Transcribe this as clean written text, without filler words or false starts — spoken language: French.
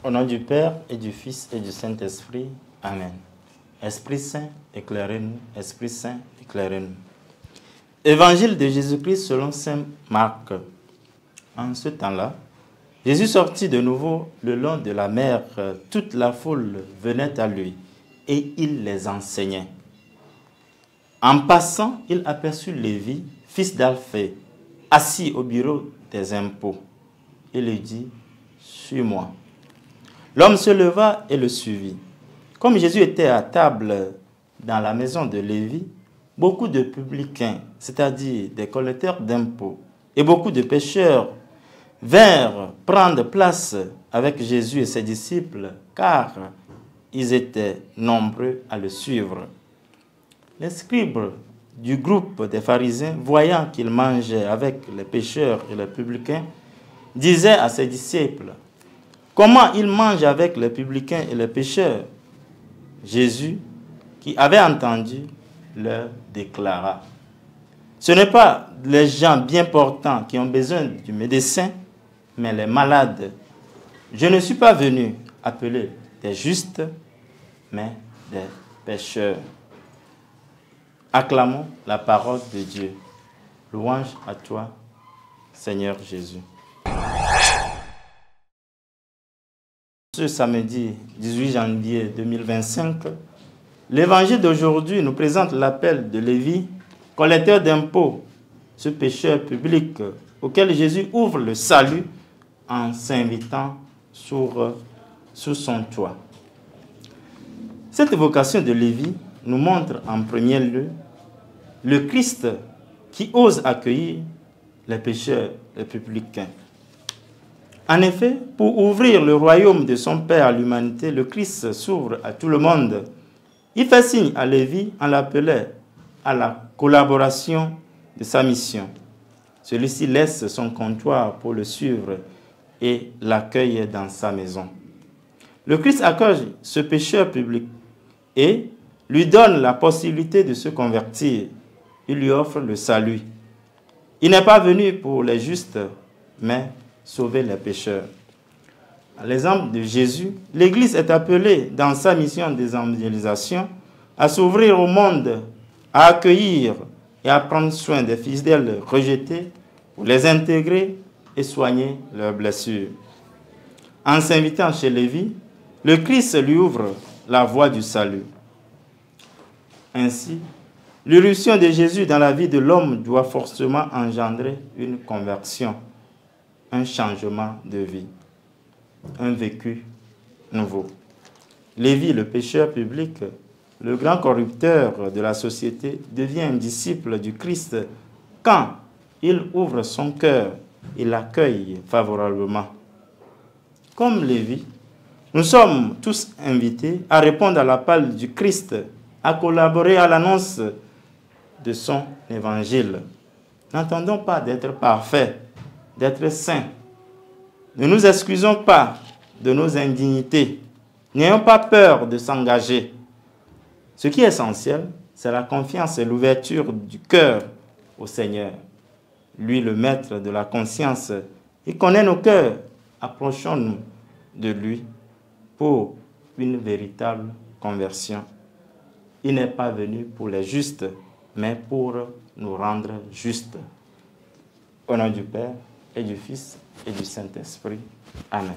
Au nom du Père et du Fils et du Saint-Esprit. Amen. Esprit Saint, éclairez-nous. Esprit Saint, éclairez-nous. Évangile de Jésus-Christ selon saint Marc. En ce temps-là, Jésus sortit de nouveau le long de la mer. Toute la foule venait à lui et il les enseignait. En passant, il aperçut Lévi, fils d'Alphée, assis au bureau des impôts. Il lui dit, « Suis-moi. » L'homme se leva et le suivit. Comme Jésus était à table dans la maison de Lévi, beaucoup de publicains, c'est-à-dire des collecteurs d'impôts, et beaucoup de pécheurs vinrent prendre place avec Jésus et ses disciples, car ils étaient nombreux à le suivre. Les scribes du groupe des pharisiens, voyant qu'il mangeait avec les pécheurs et les publicains, disaient à ses disciples, « Comment il mange avec les publicains et les pécheurs ?» Jésus, qui avait entendu, leur déclara, « Ce n'est pas les gens bien portants qui ont besoin du médecin, mais les malades. Je ne suis pas venu appeler des justes, mais des pécheurs. » Acclamons la parole de Dieu. Louange à toi, Seigneur Jésus. Ce samedi 18 janvier 2025, l'évangile d'aujourd'hui nous présente l'appel de Lévi, collecteur d'impôts, ce pécheur public auquel Jésus ouvre le salut en s'invitant sous son toit. Cette vocation de Lévi nous montre en premier lieu le Christ qui ose accueillir les pécheurs, les publicains. En effet, pour ouvrir le royaume de son Père à l'humanité, le Christ s'ouvre à tout le monde. Il fait signe à Lévi en l'appelant à la collaboration de sa mission. Celui-ci laisse son comptoir pour le suivre et l'accueille dans sa maison. Le Christ accueille ce pécheur public et lui donne la possibilité de se convertir. Il lui offre le salut. Il n'est pas venu pour les justes, mais sauver les pécheurs. À l'exemple de Jésus, l'Église est appelée dans sa mission d'évangélisation à s'ouvrir au monde, à accueillir et à prendre soin des fidèles rejetés pour les intégrer et soigner leurs blessures. En s'invitant chez Lévi, le Christ lui ouvre la voie du salut. Ainsi, l'irruption de Jésus dans la vie de l'homme doit forcément engendrer une conversion, un changement de vie, un vécu nouveau. Lévi, le pécheur public, le grand corrupteur de la société, devient un disciple du Christ quand il ouvre son cœur et l'accueille favorablement. Comme Lévi, nous sommes tous invités à répondre à l'appel du Christ, à collaborer à l'annonce de son évangile. N'attendons pas d'être parfaits, d'être saints. Ne nous excusons pas de nos indignités. N'ayons pas peur de s'engager. Ce qui est essentiel, c'est la confiance et l'ouverture du cœur au Seigneur. Lui, le maître de la conscience, il connaît nos cœurs. Approchons-nous de lui pour une véritable conversion. Il n'est pas venu pour les justes, mais pour nous rendre justes. Au nom du Père et du Fils et du Saint-Esprit. Amen.